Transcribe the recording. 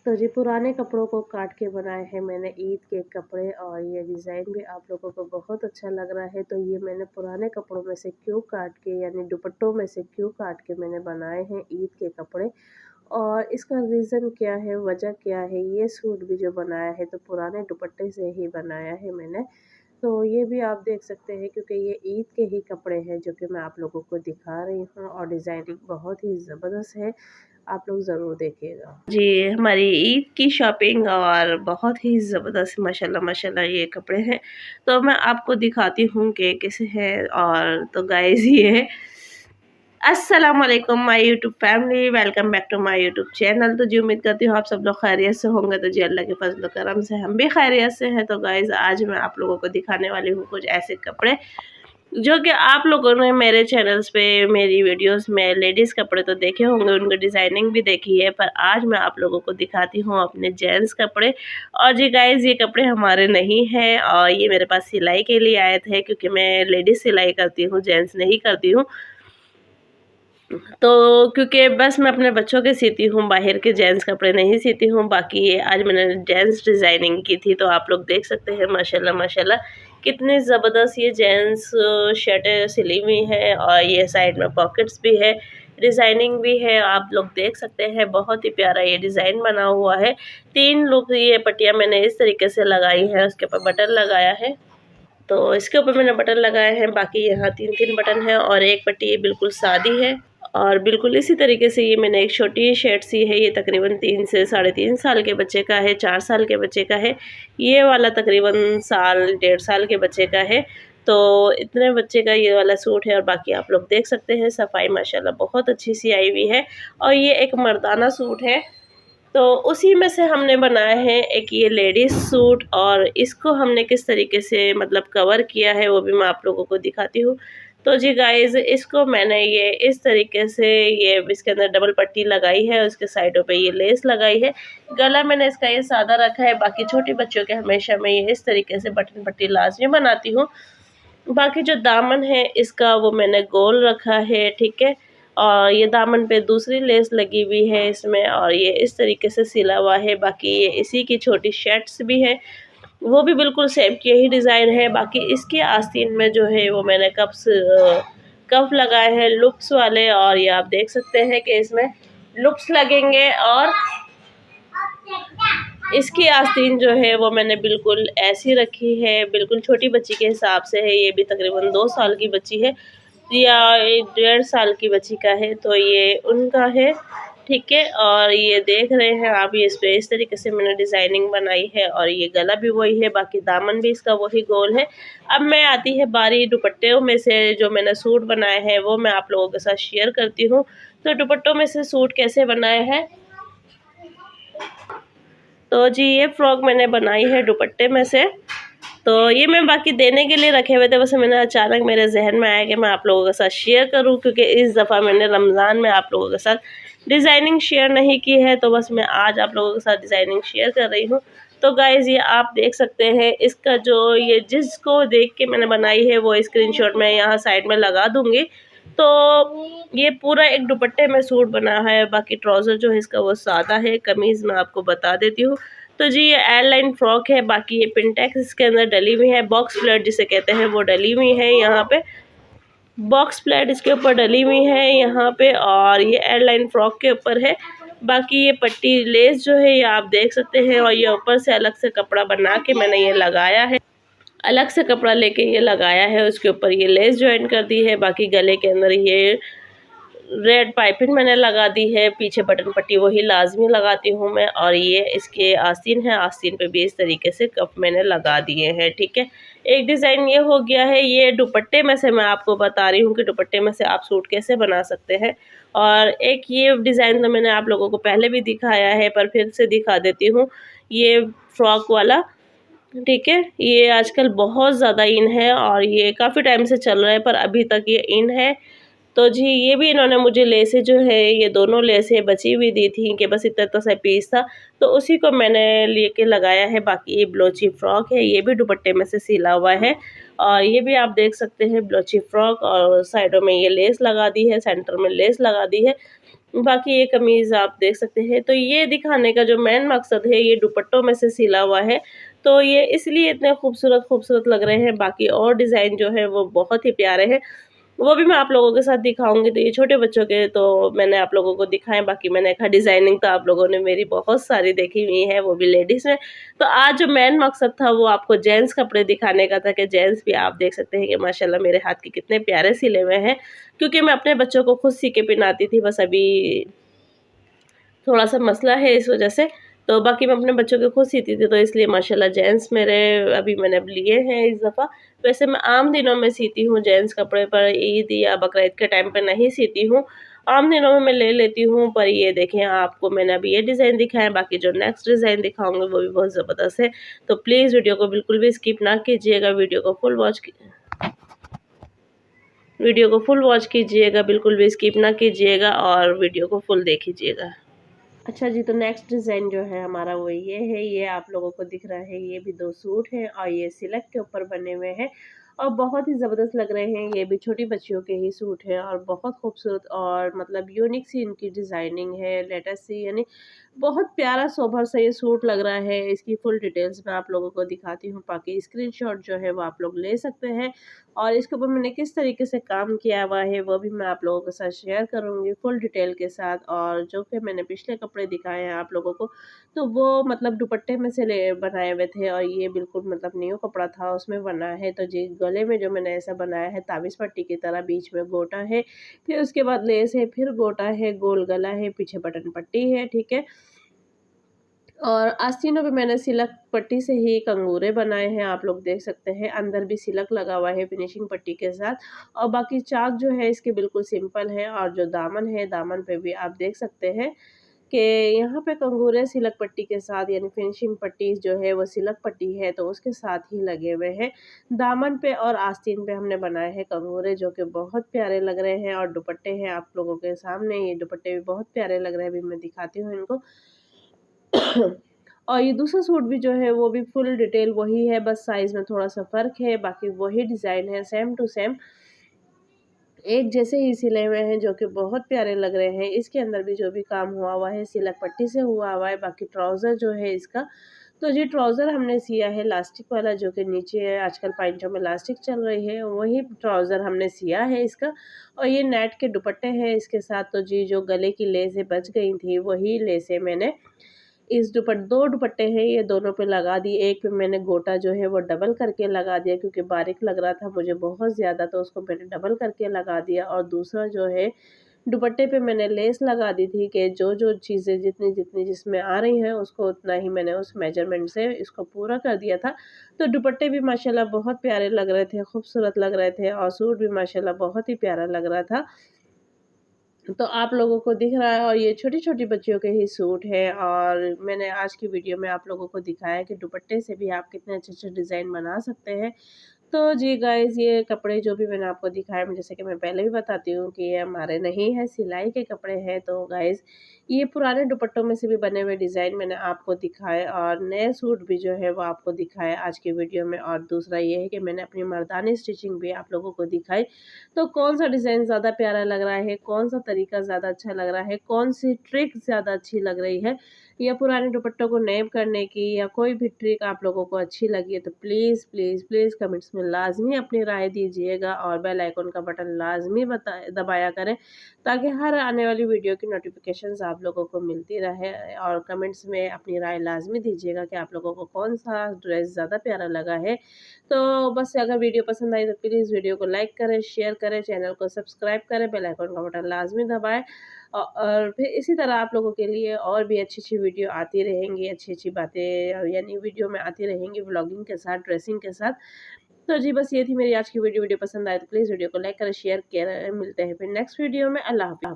तो जी पुराने कपड़ों को काट के बनाए हैं मैंने ईद के कपड़े और ये डिज़ाइन भी आप लोगों को बहुत अच्छा लग रहा है। तो ये मैंने पुराने कपड़ों में से क्यों काट के यानी दुपट्टों में से क्यों काट के मैंने बनाए हैं ईद के कपड़े और इसका रीज़न क्या है, वजह क्या है। ये सूट भी जो बनाया है तो पुराने दुपट्टे से ही बनाया है मैंने। तो ये भी आप देख सकते हैं क्योंकि ये ईद के ही कपड़े हैं जो कि मैं आप लोगों को दिखा रही हूँ और डिज़ाइनिंग बहुत ही ज़बरदस्त है। आप लोग ज़रूर देखिएगा। जी, हमारी ईद की शॉपिंग और बहुत ही ज़बरदस्त माशाल्लाह माशाल्लाह ये कपड़े हैं। तो मैं आपको दिखाती हूँ कि कैसे हैं। और तो गाइज़ ये अस्सलाम वालेकुम my YouTube family, welcome back to my YouTube channel. तो जी उम्मीद करती हूँ आप सब लोग खैरियत से होंगे। तो जी अल्लाह के फजल करम से हम भी खैरियत से हैं। तो गाइज़ आज मैं आप लोगों को दिखाने वाली हूँ कुछ ऐसे कपड़े जो कि आप लोगों ने मेरे चैनल्स पे मेरी वीडियोस में लेडीज़ कपड़े तो देखे होंगे, उनकी डिज़ाइनिंग भी देखी है, पर आज मैं आप लोगों को दिखाती हूँ अपने जेंट्स कपड़े। और जी गाइज़ ये कपड़े हमारे नहीं हैं और ये मेरे पास सिलाई के लिए आए थे क्योंकि मैं लेडीज़ सिलाई करती हूँ, जेंट्स नहीं करती हूँ। तो क्योंकि बस मैं अपने बच्चों के सीती हूँ, बाहर के जेंट्स कपड़े नहीं सीती हूँ। बाकी ये आज मैंने जेंट्स डिज़ाइनिंग की थी तो आप लोग देख सकते हैं माशाल्लाह माशाल्लाह कितनी ज़बरदस्त ये जेंट्स शर्टें सिली हुई है और ये साइड में पॉकेट्स भी है, डिज़ाइनिंग भी है। आप लोग देख सकते हैं बहुत ही प्यारा ये डिज़ाइन बना हुआ है। 3 लुक ये पट्टियाँ मैंने इस तरीके से लगाई हैं, उसके ऊपर बटन लगाया है। तो इसके ऊपर मैंने बटन लगाए हैं, बाकी यहाँ 3-3 बटन है और एक पट्टी ये बिल्कुल सादी है। और बिल्कुल इसी तरीके से ये मैंने एक छोटी शर्ट सी है, ये तकरीबन 3 से साढ़े 3 साल के बच्चे का है, 4 साल के बच्चे का है। ये वाला तकरीबन साल, 1.5 साल के बच्चे का है। तो इतने बच्चे का ये वाला सूट है और बाकी आप लोग देख सकते हैं सफाई माशाल्लाह बहुत अच्छी सी आई हुई है। और ये एक मर्दाना सूट है, तो उसी में से हमने बनाया है एक ये लेडीज़ सूट और इसको हमने किस तरीके से मतलब कवर किया है वो भी मैं आप लोगों को दिखाती हूँ। तो जी गाइज़ इसको मैंने ये इस तरीके से ये इसके अंदर डबल पट्टी लगाई है, उसके साइडों पे ये लेस लगाई है। गला मैंने इसका ये सादा रखा है, बाकी छोटे बच्चों के हमेशा मैं ये इस तरीके से बटन पट्टी लाज़मी बनाती हूँ। बाकी जो दामन है इसका वो मैंने गोल रखा है, ठीक है। और ये दामन पे दूसरी लेस लगी हुई है इसमें और ये इस तरीके से सिला हुआ है। बाकी ये इसी की छोटी शर्ट्स भी है, वो भी बिल्कुल सेम यही डिज़ाइन है। बाकी इसकी आस्तीन में जो है वो मैंने कफ लगाए हैं लुप्स वाले और ये आप देख सकते हैं कि इसमें लुप्स लगेंगे। और इसकी आस्तीन जो है वो मैंने बिल्कुल ऐसी रखी है, बिल्कुल छोटी बच्ची के हिसाब से है। ये भी तकरीबन 2 साल की बच्ची है या 1.5 साल की बच्ची का है, तो ये उनका है, ठीक है। और ये देख रहे हैं आप, ये इस पे इस तरीके से मैंने डिज़ाइनिंग बनाई है और ये गला भी वही है, बाकी दामन भी इसका वही गोल है। अब मैं आती है बारी दुपट्टों में से जो मैंने सूट बनाए हैं वो मैं आप लोगों के साथ शेयर करती हूँ। तो दुपट्टों में से सूट कैसे बनाए हैं, तो जी ये फ्रॉक मैंने बनाई है दुपट्टे में से। तो ये मैं बाकी देने के लिए रखे हुए थे, बस मैंने अचानक मेरे जहन में आया कि मैं आप लोगों के साथ शेयर करूं क्योंकि इस दफ़ा मैंने रमज़ान में आप लोगों के साथ डिज़ाइनिंग शेयर नहीं की है, तो बस मैं आज आप लोगों के साथ डिज़ाइनिंग शेयर कर रही हूं। तो गाइज़ ये आप देख सकते हैं इसका जो ये जिसको देख के मैंने बनाई है वो स्क्रीनशॉट मैं यहाँ साइड में लगा दूँगी। तो ये पूरा एक दुपट्टे में सूट बना है, बाकी ट्राउज़र जो है इसका वो सादा है। कमीज़ मैं आपको बता देती हूँ। तो जी ये एयरलाइन फ्रॉक है, बाकी ये पिनटेक्स इसके अंदर डली हुई है, बॉक्स प्लेट जिसे कहते हैं वो डली हुई है यहाँ पे, बॉक्स प्लेट इसके ऊपर डली हुई है यहाँ पे और ये एयरलाइन फ्रॉक के ऊपर है। बाकी ये पट्टी लेस जो है ये आप देख सकते हैं और ये ऊपर से अलग से कपड़ा बना के मैंने ये लगाया है, अलग से कपड़ा लेके ये लगाया है, उसके ऊपर ये लेस जॉइन कर दी है। बाकी गले के अंदर ये रेड पाइपिंग मैंने लगा दी है, पीछे बटन पट्टी वही लाजमी लगाती हूँ मैं। और ये इसके आस्तीन है, आस्तीन पे भी इस तरीके से कप मैंने लगा दिए हैं, ठीक है। एक डिज़ाइन ये हो गया है। ये दुपट्टे में से मैं आपको बता रही हूँ कि दुपट्टे में से आप सूट कैसे बना सकते हैं। और एक ये डिज़ाइन तो मैंने आप लोगों को पहले भी दिखाया है पर फिर से दिखा देती हूँ, ये फ्रॉक वाला, ठीक है। ये आजकल बहुत ज़्यादा इन है और ये काफ़ी टाइम से चल रहा है पर अभी तक ये इन है। तो जी ये भी इन्होंने मुझे लेसें जो है ये दोनों लेसें बची हुई दी थी कि बस इतना सा पीस था, तो उसी को मैंने लेके लगाया है। बाकी ये ब्लोची फ्रॉक है, ये भी दुपट्टे में से सिला हुआ है और ये भी आप देख सकते हैं ब्लोची फ्रॉक और साइडों में ये लेस लगा दी है, सेंटर में लेस लगा दी है। बाकी ये कमीज़ आप देख सकते हैं। तो ये दिखाने का जो मेन मकसद है, ये दुपट्टों में से सिला हुआ है, तो ये इसलिए इतने खूबसूरत-खूबसूरत लग रहे हैं। बाकी और डिज़ाइन जो है वो बहुत ही प्यारे हैं, वो भी मैं आप लोगों के साथ दिखाऊँगी। तो ये छोटे बच्चों के तो मैंने आप लोगों को दिखाए, बाकी मैंने कहा डिज़ाइनिंग तो आप लोगों ने मेरी बहुत सारी देखी हुई है, वो भी लेडीज़ में। तो आज जो मेन मकसद था वो आपको जेंट्स कपड़े दिखाने का था कि जेंट्स भी आप देख सकते हैं कि माशाल्लाह मेरे हाथ के कितने प्यारे सिले हुए हैं। क्योंकि मैं अपने बच्चों को खुद सी के पहनाती थी, बस अभी थोड़ा-सा मसला है इस वज़ह से, तो बाकी मैं अपने बच्चों के खुद सीती थी, तो इसलिए माशाल्लाह जेंट्स मेरे अभी मैंने अब लिए हैं इस दफ़ा। वैसे मैं आम दिनों में सीती हूँ जेंट्स कपड़े, पर ईद या बकरीद के टाइम पे नहीं सीती हूँ। आम दिनों में मैं ले लेती हूँ, पर ये देखें आपको मैंने अभी ये डिज़ाइन दिखाया, बाकी जो नेक्स्ट डिज़ाइन दिखाऊँगी वो भी बहुत ज़बरदस्त है। तो प्लीज़ वीडियो को बिल्कुल भी स्किप ना कीजिएगा, वीडियो को फुल वॉच कीजिएगा, बिल्कुल भी स्किप ना कीजिएगा और वीडियो को फुल देखिएगा। अच्छा जी, तो नेक्स्ट डिज़ाइन जो है हमारा वो ये है, ये आप लोगों को दिख रहा है, ये भी 2 सूट हैं और ये सिल्क के ऊपर बने हुए हैं और बहुत ही ज़बरदस्त लग रहे हैं। ये भी छोटी बच्चियों के ही सूट हैं और बहुत खूबसूरत और मतलब यूनिक सी इनकी डिज़ाइनिंग है, लेटेस्ट सी, यानी बहुत प्यारा सोबर सा ये सूट लग रहा है। इसकी फुल डिटेल्स मैं आप लोगों को दिखाती हूँ, बाकी स्क्रीनशॉट जो है वो आप लोग ले सकते हैं और इसके ऊपर मैंने किस तरीके से काम किया हुआ है वो भी मैं आप लोगों के साथ शेयर करूँगी फुल डिटेल के साथ। और जो कि मैंने पिछले कपड़े दिखाए हैं आप लोगों को, तो वो मतलब दुपट्टे में से ले बनाए हुए थे और ये बिल्कुल मतलब न्यू कपड़ा था उसमें बना है। तो जी गले में जो मैंने ऐसा बनाया है ताबीज़ पट्टी की तरह, बीच में गोटा है, फिर उसके बाद लेस है, फिर गोटा है, गोल गला है, पीछे बटन पट्टी है, ठीक है। और आस्तीनों पे मैंने सिलक पट्टी से ही कंगूरे बनाए हैं, आप लोग देख सकते हैं। अंदर भी सिलक लगा हुआ है फिनिशिंग पट्टी के साथ और बाकी चाक जो है इसके बिल्कुल सिंपल है और जो दामन है, दामन पे भी आप देख सकते हैं कि यहाँ पे कंगूरे सिलक पट्टी के साथ, यानी फिनिशिंग पट्टी जो है वो सिलक पट्टी है तो उसके साथ ही लगे हुए हैं। दामन पे और आस्तीन पे हमने बनाए हैं कंगूरे, जो कि बहुत प्यारे लग रहे हैं और दुपट्टे हैं आप लोगों के सामने। ये दुपट्टे भी बहुत प्यारे लग रहे हैं, अभी मैं दिखाती हूँ इनको। और ये दूसरा सूट भी जो है वो भी फुल डिटेल वही है, बस साइज़ में थोड़ा-सा फ़र्क है, बाकी वही डिज़ाइन है, सेम टू सेम एक जैसे ही सिले हुए हैं, जो कि बहुत प्यारे लग रहे हैं। इसके अंदर भी जो भी काम हुआ हुआ है सिलक पट्टी से हुआ हुआ है। बाकी ट्राउज़र जो है इसका, तो ये ट्राउज़र हमने सिया है लास्टिक वाला, जो कि नीचे आजकल पैंटों में लास्टिक चल रही है, वही ट्राउज़र हमने सिया है इसका। और ये नेट के दुपट्टे हैं इसके साथ। तो जी जो गले की लेसें बच गई थी वही लेसें मैंने इस 2 दुपट्टे हैं, ये दोनों पे लगा दिए। एक पे मैंने गोटा जो है वो डबल करके लगा दिया क्योंकि बारीक लग रहा था मुझे बहुत ज़्यादा, तो उसको मैंने डबल करके लगा दिया। और दूसरा जो है दुपट्टे पे मैंने लेस लगा दी थी कि जो चीज़ें जितनी-जितनी जिसमें आ रही हैं उसको उतना ही मैंने उस मेज़रमेंट से इसको पूरा कर दिया था। तो दुपट्टे भी माशाल्लाह बहुत प्यारे लग रहे थे, खूबसूरत लग रहे थे और सूट भी माशाल्लाह बहुत ही प्यारा लग रहा था। तो आप लोगों को दिख रहा है और ये छोटी-छोटी बच्चियों के ही सूट हैं और मैंने आज की वीडियो में आप लोगों को दिखाया कि दुपट्टे से भी आप कितने अच्छे-अच्छे डिज़ाइन बना सकते हैं। तो जी गाइज़, ये कपड़े जो भी मैंने आपको दिखाए, मैं जैसे कि मैं पहले भी बताती हूँ कि ये हमारे नहीं है, सिलाई के कपड़े हैं। तो गाइज़ ये पुराने दुपट्टों में से भी बने हुए डिज़ाइन मैंने आपको दिखाए और नए सूट भी जो है वो आपको दिखाए आज की वीडियो में। और दूसरा ये है कि मैंने अपनी मर्दानी स्टिचिंग भी आप लोगों को दिखाई। तो कौन-सा डिज़ाइन ज़्यादा प्यारा लग रहा है, कौन-सा तरीका ज़्यादा अच्छा लग रहा है, कौन-सी ट्रिक ज़्यादा अच्छी लग रही है, या पुराने दुपट्टों को नए करने की या कोई भी ट्रिक आप लोगों को अच्छी लगी है, तो प्लीज़, प्लीज़, प्लीज़ कमेंट्स में लाज़मी अपनी राय दीजिएगा और बेल आइकन का बटन लाज़मी दबाया करें, ताकि हर आने वाली वीडियो की नोटिफ़िकेशंस आप लोगों को मिलती रहे। और कमेंट्स में अपनी राय लाज़मी दीजिएगा कि आप लोगों को कौन-सा ड्रेस ज़्यादा प्यारा लगा है। तो बस अगर वीडियो पसंद आई तो प्लीज़ वीडियो को लाइक करें, शेयर करें, चैनल को सब्सक्राइब करें, बेल आइकन का बटन लाज़मी दबाएँ। और फिर इसी तरह आप लोगों के लिए और भी अच्छी-अच्छी वीडियो आती रहेंगी, अच्छी-अच्छी बातें यानी वीडियो में आती रहेंगी व्लॉगिंग के साथ, ड्रेसिंग के साथ। तो जी बस ये थी मेरी आज की वीडियो। वीडियो पसंद आए तो प्लीज़ वीडियो को लाइक करें, शेयर करें। मिलते हैं फिर नेक्स्ट वीडियो में। अल्लाह हाफ़िज़।